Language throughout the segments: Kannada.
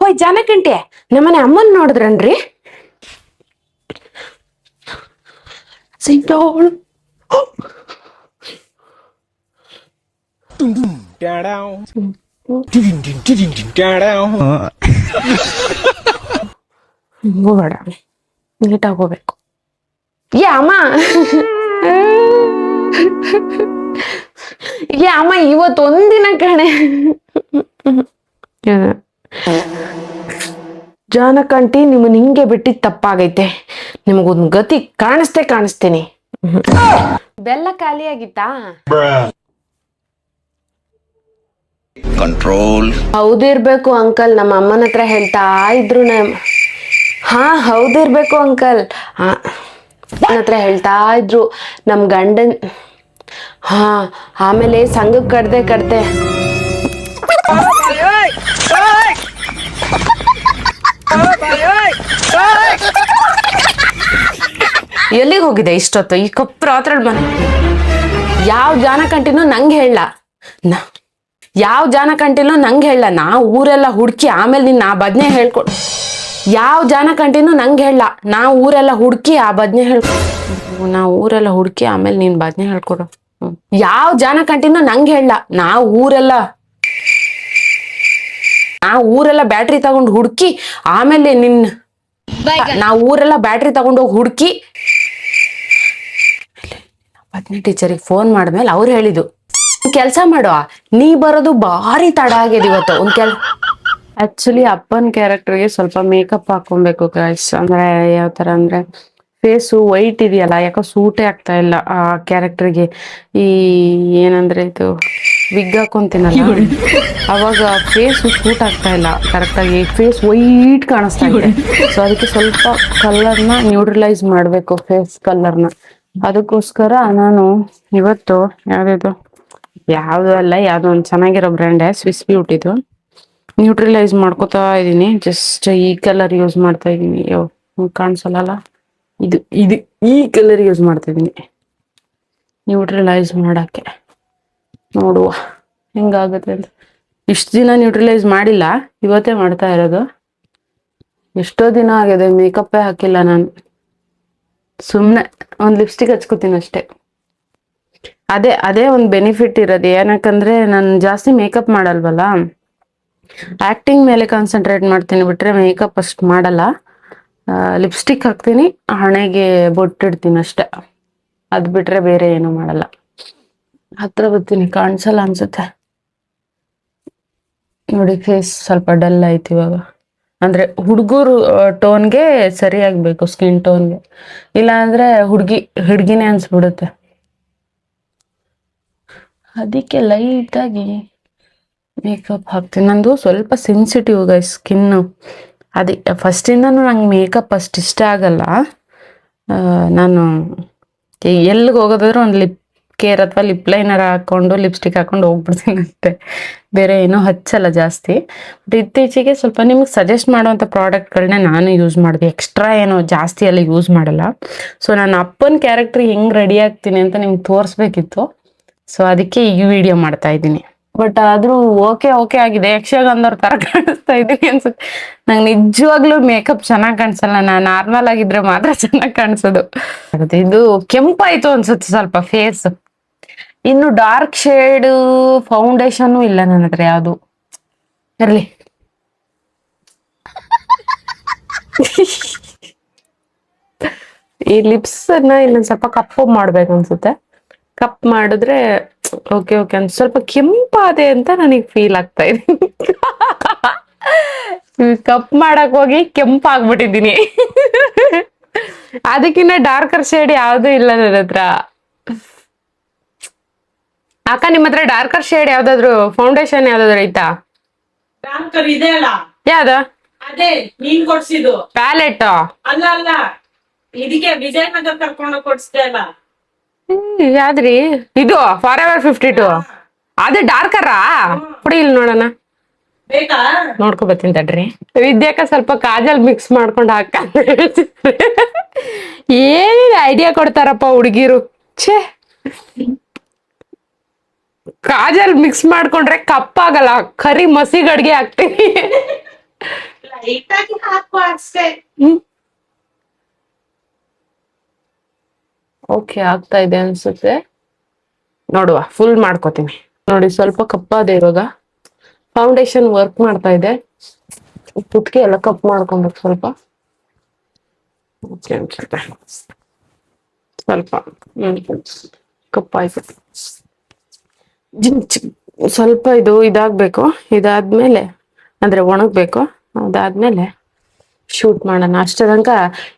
ಹೋಯ್ ಜಾನಕಂಟಿ ನಮ್ಮನೆ ಅಮ್ಮನ್ ನೋಡಿದ್ರನ್ರಿ? ಸಿಂಟೋಳು ಹೋಗ್ಬೇಡ, ನೀಟಾಗಿ ಹೋಗ್ಬೇಕು. ಏ ಅಮ್ಮ ಏ ಅಮ್ಮ ಇವತ್ತೊಂದಿನ ಕಣೆ. ಜಾನಕಂಟಿ ನಿಮ್ಮನ್ ಹಿಂಗೆ ಬಿಟ್ಟಿದ್ ತಪ್ಪಾಗೈತೆ. ನಿಮಗೊಂದ್ ಗತಿ ಕಾಣಿಸ್ತೇನೆ. ಬೆಲ್ಲ ಖಾಲಿ ಆಗಿತ್ತಾ? ಕಂಟ್ರೋಲ್. ಹೌದಿರ್ಬೇಕು ಅಂಕಲ್, ನಮ್ಮ ಅಮ್ಮನ ಹತ್ರ ಹೇಳ್ತಾ ಇದ್ರು. ಹಾ ಹೌದಿರ್ಬೇಕು ಅಂಕಲ್, ನನ್ನ ಹತ್ರ ಹೇಳ್ತಾ ಇದ್ರು ನಮ್ ಗಂಡನ್. ಹಾ ಆಮೇಲೆ ಸಂಘಕ್ಕೆ ಕಡ್ದೆ ಎಲ್ಲಿಗೆ ಹೋಗಿದೆ ಇಷ್ಟೊತ್ತು ಈ ಕಪ್ಪು ರಾತ್ರಿ ಮನೆ? ಯಾವ ಜಾನಕಂಟಿನೂ ನಂಗೆ ಹೇಳ, ನಾ ಊರೆಲ್ಲ ಹುಡುಕಿ ಆಮೇಲೆ ನಿನ್ನ ಆ ಬದ್ನೆ ಹೇಳ್ಕೊಡು. ಯಾವ ಜಾನಕಂಟಿನೂ ನಂಗೆ ಹೇಳ, ನಾ ಊರೆಲ್ಲ ಹುಡುಕಿ ಆ ಬದ್ನೆ ಆಮೇಲೆ ನೀನ್ ಬದ್ನೆ ಹೇಳ್ಕೊಡು. ಯಾವ ಜಾನಕಂಟಿನೂ ನಂಗೆ ಹೇಳ, ನಾ ಊರೆಲ್ಲ ಬ್ಯಾಟ್ರಿ ತಗೊಂಡು ಹುಡುಕಿ ಆಮೇಲೆ ಬ್ಯಾಟ್ರಿ ತಗೊಂಡೋಗಿ ಹುಡುಕಿ ಬದ್ನೆ ಟೀಚರಿಗೆ ಫೋನ್ ಮಾಡಿದ್ಮೇಲೆ ಅವ್ರು ಹೇಳಿದ್ದು ಕೆಲ್ಸ ಮಾಡುವ, ನೀ ಬರೋದು ಭಾರಿ ತಡ ಆಗಿದೆ ಇವತ್ತು. ಆಕ್ಚುಲಿ ಅಪ್ಪನ್ ಕ್ಯಾರೆಕ್ಟರ್ಗೆ ಸ್ವಲ್ಪ ಮೇಕಪ್ ಹಾಕೊಬೇಕು ಗೈಸ್. ಅಂದ್ರೆ ಯಾವ ತರ ಅಂದ್ರೆ ಫೇಸು ವೈಟ್ ಇದೆಯಲ್ಲ, ಯಾಕೋ ಸೂಟೇ ಆಗ್ತಾ ಇಲ್ಲ ಆ ಕ್ಯಾರೆಕ್ಟರ್ಗೆ. ಈ ಏನಂದ್ರೆ ಇದು ವಿಗ್ ಹಾಕೊಂತೀನಲ್ಲ, ಅವಾಗ ಫೇಸ್ ಸೂಟ್ ಆಗ್ತಾ ಇಲ್ಲ ಕರೆಕ್ಟಾಗಿ, ಫೇಸ್ ವೈಟ್ ಕಾಣಿಸ್ತಾ ಇದೆ. ಸೊ ಅದಕ್ಕೆ ಸ್ವಲ್ಪ ಕಲರ್ನ ನ್ಯೂಟ್ರಲೈಸ್ ಮಾಡ್ಬೇಕು, ಫೇಸ್ ಕಲರ್ನ. ಅದಕ್ಕೋಸ್ಕರ ನಾನು ಇವತ್ತು ಯಾವ್ದೋ ಒಂದು ಚೆನ್ನಾಗಿರೋ ಬ್ರ್ಯಾಂಡ್ ಸ್ವಿಸ್ ಬ್ಯೂಟಿದು ನ್ಯೂಟ್ರಲೈಸ್ ಮಾಡ್ಕೋತಾ ಇದೀನಿ. ಜಸ್ಟ್ ಈ ಕಲರ್ ಯೂಸ್ ಮಾಡ್ತಾ ಇದೀನಿ. ಕಾಣಿಸಲ್ಲ, ಇದು ಈ ಕಲರ್ ಯೂಸ್ ಮಾಡ್ತಾ ಇದೀನಿ ನ್ಯೂಟ್ರಲೈಸ್ ಮಾಡಕ್ಕೆ. ನೋಡುವ ಹೆಂಗಾಗುತ್ತೆ ಅಂತ. ಇಷ್ಟು ದಿನ ನ್ಯೂಟ್ರಲೈಸ್ ಮಾಡಿಲ್ಲ, ಇವತ್ತೇ ಮಾಡ್ತಾ ಇರೋದು. ಎಷ್ಟೋ ದಿನ ಆಗಿದೆ ಮೇಕಪ್ಪೇ ಹಾಕಿಲ್ಲ ನಾನು. ಸುಮ್ನೆ ಒಂದ್ ಲಿಪ್ಸ್ಟಿಕ್ ಹಚ್ಕೋತೀನಿ ಅಷ್ಟೇ. ಅದೇ ಒಂದು ಬೆನಿಫಿಟ್ ಇರೋದು. ಏನಕ್ಕಂದ್ರೆ ನಾನು ಜಾಸ್ತಿ ಮೇಕಪ್ ಮಾಡಲ್ವಲ್ಲ, ಆಕ್ಟಿಂಗ್ ಮೇಲೆ ಕಾನ್ಸಂಟ್ರೇಟ್ ಮಾಡ್ತೀನಿ ಬಿಟ್ರೆ ಮೇಕಪ್ ಅಷ್ಟು ಮಾಡಲ್ಲ. ಲಿಪ್ಸ್ಟಿಕ್ ಹಾಕ್ತೀನಿ, ಹಣೆಗೆ ಬೊಟ್ಟಿಡ್ತೀನಿ ಅಷ್ಟೆ. ಅದ್ ಬಿಟ್ರೆ ಬೇರೆ ಏನು ಮಾಡಲ್ಲ. ಹತ್ರ ಬರ್ತೀನಿ, ಕಾಣಿಸಲ್ಲ ಅನ್ಸುತ್ತೆ ನೋಡಿ. ಫೇಸ್ ಸ್ವಲ್ಪ ಡಲ್ ಆಯ್ತು ಇವಾಗ. ಅಂದ್ರೆ ಹುಡುಗರು ಟೋನ್ಗೆ ಸರಿ ಆಗ್ಬೇಕು, ಸ್ಕಿನ್ ಟೋನ್ಗೆ. ಇಲ್ಲ ಅಂದ್ರೆ ಹುಡುಗಿನೇ ಅನ್ಸ್ಬಿಡುತ್ತೆ. ಅದಕ್ಕೆ ಲೈಟ್ ಆಗಿ ಮೇಕಪ್ ಹಾಕ್ತೀನಿ. ನಂದು ಸ್ವಲ್ಪ ಸೆನ್ಸಿಟಿವ್ ಗೈಸ್ ಸ್ಕಿನ್ನು. ಫಸ್ಟ್ ಇಂದನು ನಂಗೆ ಮೇಕಪ್ ಅಷ್ಟು ಇಷ್ಟ ಆಗಲ್ಲ. ನಾನು ಎಲ್ಲಿಗೆ ಹೋಗೋದಾದ್ರೂ ಒಂದು ಲಿಪ್ ಕೇರ್ ಅಥವಾ ಲಿಪ್ ಲೈನರ್ ಹಾಕೊಂಡು ಲಿಪ್ಸ್ಟಿಕ್ ಹಾಕೊಂಡು ಹೋಗ್ಬಿಡ್ತೀನಿ ಅಷ್ಟೇ, ಬೇರೆ ಏನೂ ಹಚ್ಚಲ್ಲ ಜಾಸ್ತಿ. ಬಟ್ ಇತ್ತೀಚೆಗೆ ಸ್ವಲ್ಪ ನಿಮ್ಗೆ ಸಜೆಸ್ಟ್ ಮಾಡುವಂಥ ಪ್ರಾಡಕ್ಟ್ಗಳನ್ನ ನಾನು ಯೂಸ್ ಮಾಡಿದೆ. ಎಕ್ಸ್ಟ್ರಾ ಏನೋ ಜಾಸ್ತಿ ಎಲ್ಲ ಯೂಸ್ ಮಾಡಲ್ಲ. ಸೊ ನಾನು ಅಪ್ಪನ ಕ್ಯಾರೆಕ್ಟರ್ ಹೆಂಗ್ ರೆಡಿ ಆಗ್ತೀನಿ ಅಂತ ನಿಮ್ಗೆ ತೋರಿಸ್ಬೇಕಿತ್ತು. ಸೊ ಅದಕ್ಕೆ ಈ ವಿಡಿಯೋ ಮಾಡ್ತಾ ಇದ್ದೀನಿ. ಬಟ್ ಆದ್ರೂ ಓಕೆ ಆಗಿದೆ. ಯಕ್ಷಗಂಧವ್ರ ತರ ಕಾಣಿಸ್ತಾ ಇದ್ದೀನಿ ಅನ್ಸುತ್ತೆ. ನಂಗೆ ನಿಜವಾಗ್ಲೂ ಮೇಕಪ್ ಚೆನ್ನಾಗಿ ಕಾಣಿಸಲ್ಲ, ನಾನು ನಾರ್ಮಲ್ ಆಗಿದ್ರೆ ಮಾತ್ರ ಚೆನ್ನಾಗಿ ಕಾಣಿಸೋದು. ಇದು ಕೆಂಪಾಯ್ತು ಅನ್ಸುತ್ತೆ ಸ್ವಲ್ಪ ಫೇಸ್. ಇನ್ನು ಡಾರ್ಕ್ ಶೇಡ್ ಫೌಂಡೇಶನ್ ಇಲ್ಲ ನನ್ನ ಹತ್ರ ಯಾವ್ದು. ಇರ್ಲಿ ಈ ಲಿಪ್ಸ್ ಇನ್ನೊಂದ್ ಸ್ವಲ್ಪ ಕಪ್ಪು ಮಾಡ್ಬೇಕು ಅನ್ಸುತ್ತೆ. ಕಪ್ ಮಾಡಿದ್ರೆ ಓಕೆ ಅಂತ ಸ್ವಲ್ಪ ಕೆಂಪಾದೆ ಅಂತ ನನಗೆ ಫೀಲ್ ಆಗ್ತಾ ಇದೆ. ಕಪ್ ಮಾಡಕ್ ಹೋಗಿ ಕೆಂಪಾಗ್ಬಿಟ್ಟಿದ್ದೀನಿ. ಅದಕ್ಕಿನ್ನ ಡಾರ್ಕರ್ ಶೇಡ್ ಯಾವ್ದು ಇಲ್ಲ ನನ್ನ ಹತ್ರ. ಅಕ್ಕ ನಿಮ್ಮ ಹತ್ರ ಡಾರ್ಕರ್ ಶೇಡ್ ಯಾವ್ದಾದ್ರು ಫೌಂಡೇಶನ್ ಯಾವ್ದಾದ್ರು ಐತಾ? ಇದೆ ಅಲ್ಲ, ಯಾವ್ದ? ಅದೇ ನೀನ್ ಕೊಡ್ಸಿದ್ದು ಪ್ಯಾಲೆಟ್ ಅಲ್ಲ, ಇದಕ್ಕೆ ವಿಜಯನಗರ ಕರ್ಕೊಂಡು ಕೊಡ್ಸಿದೆ ಅಲ್ಲ. ಯಾವ್ದ್ರಿ ಇದು? ಫಾರ್ ಎವರ್ 52 ಅದು ಡಾರ್ಕರಾ? ಕೊಡಿ ಇಲ್ಲಿ ನೋಡೋಣ. ಬೇಕಾ? ನೋಡ್ಕೊ ಬರ್ತೀನಿ ತಡ್ರಿ. ವಿದ್ಯಾಕ ಸ್ವಲ್ಪ ಕಾಜಲ್ ಮಿಕ್ಸ್ ಮಾಡ್ಕೊಂಡು ಹಾಕ. ಏನೇನು ಐಡಿಯಾ ಕೊಡ್ತಾರಪ್ಪ ಹುಡುಗಿರು. ಛೇ, ಕಾಜಲ್ ಮಿಕ್ಸ್ ಮಾಡ್ಕೊಂಡ್ರೆ ಕಪ್ಪಾಗಲ್ಲ, ಕರಿ ಮಸಿಗಡ್ಗೆ ಹಾಕ್ತೀನಿ. ಲೈಟ್ ಆಗಿ ಹಾಕುವ ಅಷ್ಟೇ. ಓಕೆ, ಆಗ್ತಾ ಇದೆ ಅನ್ಸುತ್ತೆ. ನೋಡುವ, ಫುಲ್ ಮಾಡ್ಕೋತೀನಿ. ನೋಡಿ, ಸ್ವಲ್ಪ ಕಪ್ಪಾದೆ ಇವಾಗ. ಫೌಂಡೇಶನ್ ವರ್ಕ್ ಮಾಡ್ತಾ ಇದೆ. ಕುತ್ತಿಗೆ ಎಲ್ಲ ಕಪ್ ಮಾಡ್ಕೊಬೇಕು ಸ್ವಲ್ಪ. ಓಕೆ ಅನ್ಸುತ್ತೆ ಸ್ವಲ್ಪ. ಕಪ್ಪಾಯ್ತು. ಸ್ವಲ್ಪ ಇದು ಇದಾಗ್ಬೇಕು. ಇದಾದ್ಮೇಲೆ ಅಂದ್ರೆ ಒಣಗ್ಬೇಕು. ಅದಾದ್ಮೇಲೆ ಶೂಟ್ ಮಾಡೋಣ. ಅಷ್ಟ ತನಕ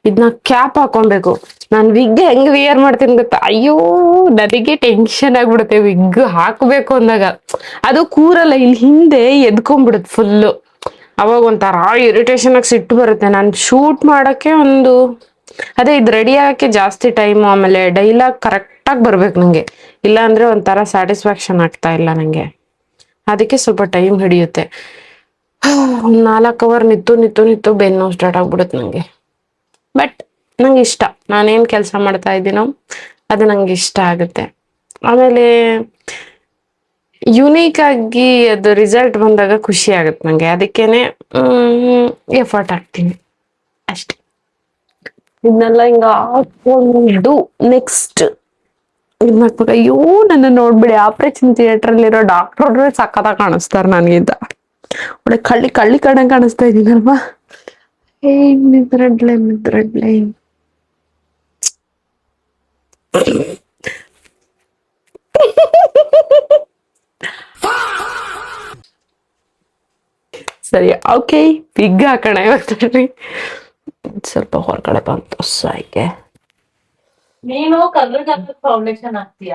ಇದನ್ನ ಕ್ಯಾಪ್ ಹಾಕೊಬೇಕು. ನಾನು ವಿಗ್ ಹೆಂಗ್ ವಿಯರ್ ಮಾಡ್ತೀನಿ ಗೊತ್ತಾ? ಅಯ್ಯೋ, ನನಗೆ ಟೆನ್ಷನ್ ಆಗ್ಬಿಡುತ್ತೆ ವಿಗ್ ಹಾಕ್ಬೇಕು ಅಂದಾಗ. ಅದು ಕೂರಲ್ಲ, ಇಲ್ಲಿ ಹಿಂದೆ ಎದ್ಕೊಂಡ್ಬಿಡುತ್ತೆ ಫುಲ್ಲು. ಅವಾಗ ಒಂಥರ ಇರಿಟೇಷನ್ ಆಗಿ ಸಿಟ್ಟು ಬರುತ್ತೆ. ನಾನು ಶೂಟ್ ಮಾಡಕ್ಕೆ ಅದೇ ಇದು ರೆಡಿ ಆಗಕ್ಕೆ ಜಾಸ್ತಿ ಟೈಮ್, ಆಮೇಲೆ ಡೈಲಾಗ್ ಕರೆಕ್ಟ್ ಆಗಿ ಬರ್ಬೇಕು ನಂಗೆ. ಇಲ್ಲ ಅಂದ್ರೆ ಒಂಥರ ಸ್ಯಾಟಿಸ್ಫ್ಯಾಕ್ಷನ್ ಆಗ್ತಾ ಇಲ್ಲ ನಂಗೆ. ಅದಕ್ಕೆ ಸ್ವಲ್ಪ ಟೈಮ್ ಹಿಡಿಯುತ್ತೆ. 4 ಅವರ್ ನಿತ್ತು ಬೆನ್ನು ಸ್ಟಾರ್ಟ್ ಆಗ್ಬಿಡುತ್ತೆ ನಂಗೆ. ಬಟ್ ನಂಗೆ ಇಷ್ಟ. ನಾನೇನ್ ಕೆಲಸ ಮಾಡ್ತಾ ಇದ್ದೀನೋ ಅದು ನಂಗೆ ಇಷ್ಟ ಆಗುತ್ತೆ. ಆಮೇಲೆ ಯುನೀಕ್ ಆಗಿ ಅದು ರಿಸಲ್ಟ್ ಬಂದಾಗ ಖುಷಿ ಆಗುತ್ತೆ ನಂಗೆ. ಅದಕ್ಕೇನೆ ಎಫರ್ಟ್ ಹಾಕ್ತೀನಿ ಅಷ್ಟೆ. ಇದನ್ನೆಲ್ಲ ಹಿಂಗ ಹಾಕೊಂಡು ನೆಕ್ಸ್ಟ್ ಇದನ್ನ ಹಾಕ್ಬೇಕು. ಅಯ್ಯೋ, ನನ್ನ ನೋಡ್ಬಿಡಿ, ಆಪರೇಷನ್ ಥಿಯೇಟರ್ ಅಲ್ಲಿರೋ ಡಾಕ್ಟರ್ ಸಕ್ಕತ್ತಾಗಿ ಕಾಣಿಸ್ತಾರ ನನ್ಗಿಂತ. ಒಳ್ಳೆ ಕಳ್ಳಿ ಕಣ್ಣಂಗ್ ಕಾಣಿಸ್ತಾ ಇದೀನಲ್ವಾ? ಮಿದ್ರಡ್ಲೆ ಸರಿ, ಓಕೆ. ಬಿಗ್ ಹಾಕೋಣ ಇವತ್ತು. ಸ್ವಲ್ಪ ಹೊರಗಡೆ ಬಂತು ಸಾಯ್ಕೆ. ನೀನು ಕಲ್ಲಗಾಗದ ಫೌಂಡೇಶನ್ ಹಾಕ್ತೀಯ,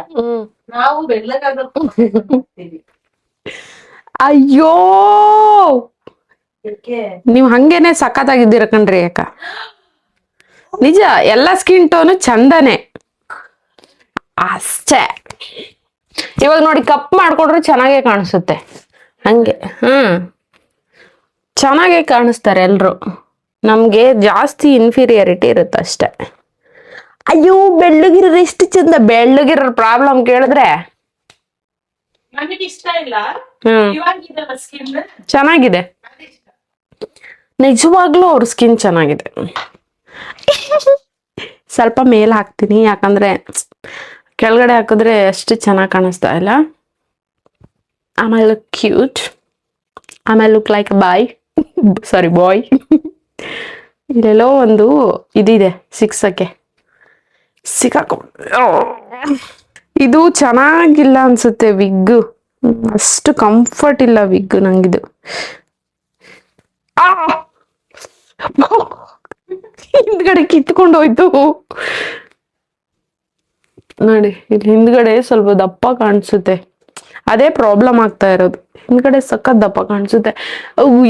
ನಾವು ಬೆಳ್ಳಗಾಗದ ಹಾಕ್ತೀವಿ. ಅಯ್ಯೋ, ನೀವ್ ಹಂಗೇನೆ ಸಖತ್ತಾಗಿದ್ದೀರ ಕಣ್ರಿ ಅಕ್ಕ. ನಿಜ, ಎಲ್ಲ ಸ್ಕಿನ್ ಟೋನು ಚಂದನೆ ಅಷ್ಟೇ. ಇವಾಗ ನೋಡಿ, ಕಪ್ ಮಾಡ್ಕೊಂಡ್ರೆ ಚೆನ್ನಾಗೇ ಕಾಣಿಸುತ್ತೆ ಹಂಗೆ. ಚೆನ್ನಾಗೇ ಕಾಣಿಸ್ತಾರೆ ಎಲ್ರು. ನಮ್ಗೆ ಜಾಸ್ತಿ ಇನ್ಫೀರಿಯಾರಿಟಿ ಇರುತ್ತೆ ಅಷ್ಟೆ. ಅಯ್ಯೋ, ಬೆಳ್ಳಗಿರೋರು ಎಷ್ಟು ಚಂದ. ಬೆಳ್ಳಗಿರೋ ಪ್ರಾಬ್ಲಮ್ ಕೇಳಿದ್ರೆ ನನಗೆ ಇಷ್ಟ ಇಲ್ಲ. ಸ್ಕಿನ್ ಚೆನ್ನಾಗಿದೆ, ನಿಜವಾಗ್ಲೂ ಅವ್ರ ಸ್ಕಿನ್ ಚೆನ್ನಾಗಿದೆ. ಸ್ವಲ್ಪ ಮೇಲ್ ಹಾಕ್ತೀನಿ, ಯಾಕಂದ್ರೆ ಕೆಳಗಡೆ ಹಾಕಿದ್ರೆ ಅಷ್ಟು ಚೆನ್ನಾಗಿ ಕಾಣಿಸ್ತಾ ಇಲ್ಲ. ಆಮೇಲೆ ಲುಕ್ ಕ್ಯೂಟ್, ಆಮೇಲೆ ಲುಕ್ ಲೈಕ್ ಬಾಯ್, ಸಾರಿ ಬಾಯ್. ಇಲ್ಲೆಲ್ಲೋ ಒಂದು ಇದಿದೆ ಸಿಕ್ಸಕ್ಕೆ, ಇದು ಚೆನ್ನಾಗಿಲ್ಲ ಅನ್ಸುತ್ತೆ ವಿಗ್. ಅಷ್ಟು ಕಂಫರ್ಟ್ ಇಲ್ಲ ವಿಗ್ ನಂಗಿದು. ಹಿಂದ್ಗಡೆ ಕಿತ್ಕೊಂಡು ಹೋಯ್ತು ನೋಡಿ. ಇಲ್ಲಿ ಹಿಂದ್ಗಡೆ ಸ್ವಲ್ಪ ದಪ್ಪ ಕಾಣಿಸುತ್ತೆ, ಅದೇ ಪ್ರಾಬ್ಲಮ್ ಆಗ್ತಾ ಇರೋದು. ಹಿಂದ್ಗಡೆ ಸಖತ್ ದಪ್ಪ ಕಾಣಿಸುತ್ತೆ.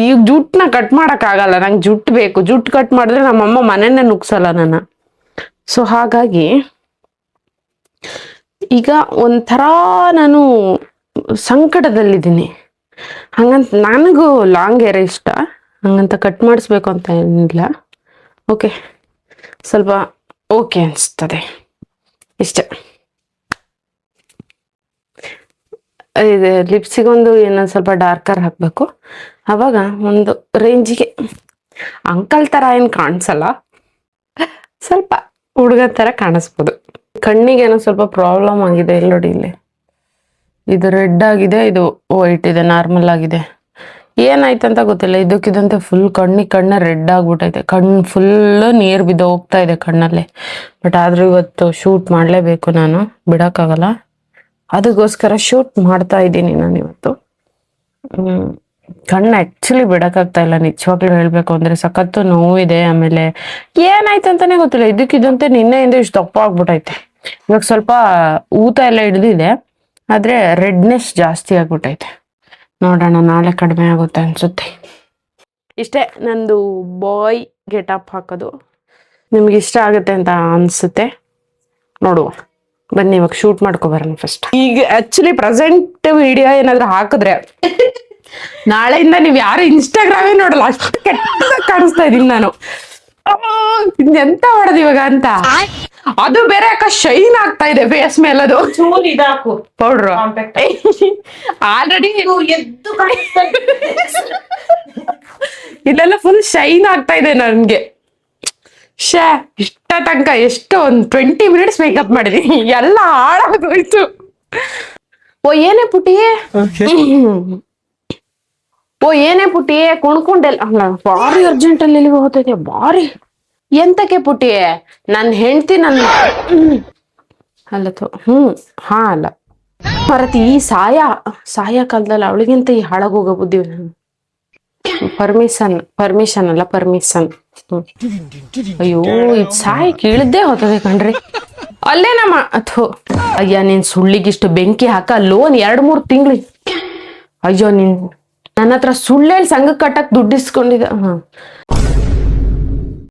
ಈಗ ಜುಟ್ಟನ್ನ ಕಟ್ ಮಾಡಕ್ ಆಗಲ್ಲ, ನಂಗೆ ಜುಟ್ಟು ಬೇಕು. ಜುಟ್ಟು ಕಟ್ ಮಾಡಿದ್ರೆ ನಮ್ಮಮ್ಮ ಮನೆಯನ್ನೇ ನುಗ್ಸಲ್ಲ ನನ್ನ. ಸೊ ಹಾಗಾಗಿ ಈಗ ಒಂಥರ ನಾನು ಸಂಕಟದಲ್ಲಿದ್ದೀನಿ. ಹಂಗಂತ ನನಗೂ ಲಾಂಗ್ ಹೇರ್ ಇಷ್ಟ, ಹಂಗಂತ ಕಟ್ ಮಾಡಿಸ್ಬೇಕು ಅಂತ ಏನಿಲ್ಲ. ಓಕೆ, ಸ್ವಲ್ಪ ಓಕೆ ಅನಿಸ್ತದೆ ಇಷ್ಟೆ. ಇದು ಲಿಪ್ಸಿಗೊಂದು ಏನೊಂದು ಸ್ವಲ್ಪ ಡಾರ್ಕರ್ ಹಾಕಬೇಕು. ಅವಾಗ ಒಂದು ರೇಂಜಿಗೆ ಅಂಕಲ್ ಥರ ಏನು ಕಾಣಿಸಲ್ಲ, ಸ್ವಲ್ಪ ಹುಡುಗ ಥರ ಕಾಣಿಸ್ಬೋದು. ಕಣ್ಣಿಗೆ ಏನೋ ಸ್ವಲ್ಪ ಪ್ರಾಬ್ಲಮ್ ಆಗಿದೆ. ಇಲ್ಲಿ ನೋಡಿ, ಇಲ್ಲಿ ಇದು ರೆಡ್ ಆಗಿದೆ, ಇದು ವೈಟ್ ಇದೆ, ನಾರ್ಮಲ್ ಆಗಿದೆ. ಏನಾಯ್ತಂತ ಗೊತ್ತಿಲ್ಲ, ಇದಕ್ಕಿದಂತೆ ಫುಲ್ ಕಣ್ಣ ರೆಡ್ ಆಗ್ಬಿಟ್ಟೈತೆ. ಕಣ್ಣು ಫುಲ್ ನೀರು ಬಿದ್ದು ಹೋಗ್ತಾ ಇದೆ ಕಣ್ಣಲ್ಲಿ. ಬಟ್ ಆದ್ರೂ ಇವತ್ತು ಶೂಟ್ ಮಾಡಲೇಬೇಕು, ನಾನು ಬಿಡೋಕ್ಕಾಗಲ್ಲ. ಅದಕ್ಕೋಸ್ಕರ ಶೂಟ್ ಮಾಡ್ತಾ ಇದ್ದೀನಿ ನಾನು ಇವತ್ತು. ಕಣ್ಣು ಆ್ಯಕ್ಚುಲಿ ಬಿಡೋಕ್ಕಾಗ್ತಾ ಇಲ್ಲ, ನಿಜವಾಗ್ಲೂ ಹೇಳ್ಬೇಕು ಅಂದರೆ. ಸಖತ್ತು ನೋವಿದೆ. ಆಮೇಲೆ ಏನಾಯ್ತಂತಾನೆ ಗೊತ್ತಿಲ್ಲ, ಇದಕ್ಕಿದಂತೆ ನಿನ್ನೆಯಿಂದ ಇಷ್ಟು ದಪ್ಪ ಆಗ್ಬಿಟ್ಟೈತೆ. ಇವಾಗ ಸ್ವಲ್ಪ ಊತ ಎಲ್ಲ ಹಿಡ್ದಿದೆ, ಆದರೆ ರೆಡ್ನೆಸ್ ಜಾಸ್ತಿ ಆಗ್ಬಿಟ್ಟೈತೆ. ನೋಡೋಣ, ನಾಳೆ ಕಡಿಮೆ ಆಗುತ್ತೆ ಅನ್ಸುತ್ತೆ. ಇಷ್ಟೇ ನಂದು ಬಾಯ್ ಗೆಟಪ್ ಹಾಕೋದು. ನಿಮ್ಗೆ ಇಷ್ಟ ಆಗುತ್ತೆ ಅಂತ ಅನ್ಸುತ್ತೆ. ನೋಡುವ, ಬನ್ನಿ ಇವಾಗ ಶೂಟ್ ಮಾಡ್ಕೊಬರೋಣ ಫಸ್ಟ್. ಈಗ ಆಕ್ಚುಲಿ ಪ್ರೆಸೆಂಟ್ ವಿಡಿಯೋ ಏನಾದ್ರು ಹಾಕಿದ್ರೆ ನಾಳೆಯಿಂದ ನೀವ್ ಯಾರು ಇನ್ಸ್ಟಾಗ್ರಾಮೇ ನೋಡಲ್ಲ, ಅಷ್ಟು ಕೆಟ್ಟದಾಗಿ ಕಾಣಿಸ್ತಾ ಇದೀನಿ ನಾನು. ಎಂತ ಮಾಡೋದು ಇವಾಗ ಅಂತ. ಅದು ಬೇರೆ ಯಾಕ ಶೈನ್ ಆಗ್ತಾ ಇದೆ ಫೇಸ್ ಮೇಲೆ. ಅದು ಚೂರ್ ಇದಾಕು ಪೌಡ್ರು ಆಲ್ರೆಡಿ ಎದ್ದು ಕಾಣಿಸ್ತಾ ಇದೆಲ್ಲ ಫುಲ್ ಶೈನ್ ಆಗ್ತಾ ಇದೆ ನನ್ಗೆ. ಶೇ ಇಷ್ಟ ತನಕ ಎಷ್ಟು ಒಂದು 20 ಮಿನಿಟ್ಸ್ ಮೇಕಪ್ ಮಾಡಿದೀನಿ, ಎಲ್ಲ ಹಾಳಾಗೋಯ್ತು. ಓ ಏನೇ ಪುಟಿ, ಓ ಏನೇ ಪುಟಿ ಕುಣ್ಕೊಂಡೆಲ್ಲ, ಅಲ್ಲ ಭಾರಿ ಅರ್ಜೆಂಟ್ ಅಲ್ಲಿ ಎಲ್ಲಿಗೆ ಹೋಗ್ತೈತೆ ಭಾರಿ. ಎಂತಕ್ಕೆ ಪುಟಿ, ನನ್ನ ಹೆಂಡತಿ ನನ್ನ ಅಲ್ಲ ಹಾ ಅಲ್ಲ ಮರತಿ, ಈ ಸಾಯ ಕಾಲದಲ್ಲಿ ಅವಳಿಗಿಂತ ಈ ಹಾಳಾಗೋಗೋ ಬುದ್ಧಿ. ಪರ್ಮಿಷನ್ ಅಲ್ಲ ಪರ್ಮಿಷನ್. ಅಯ್ಯೋ ಇದ್ ಸಾಯಿ ಕೀಳದ್ದೇ ಹೋಗ್ತದೆ ಕಣ್ರಿ. ಅಲ್ಲೇ ನಮ್ಮ ಅಯ್ಯ ನೀನ್ ಸುಳ್ಳಿಗಿಷ್ಟು ಬೆಂಕಿ ಹಾಕ, ಲೋನ್ 2-3 ತಿಂಗ್ಳು. ಅಯ್ಯೋ ನನ್ನ ಹತ್ರ ಸುಳ್ಳೇಳಿ ಸಂಘ ಕಟ್ಟಕ್ ದುಡ್ಡಿಸ್ಕೊಂಡಿದ್ದ.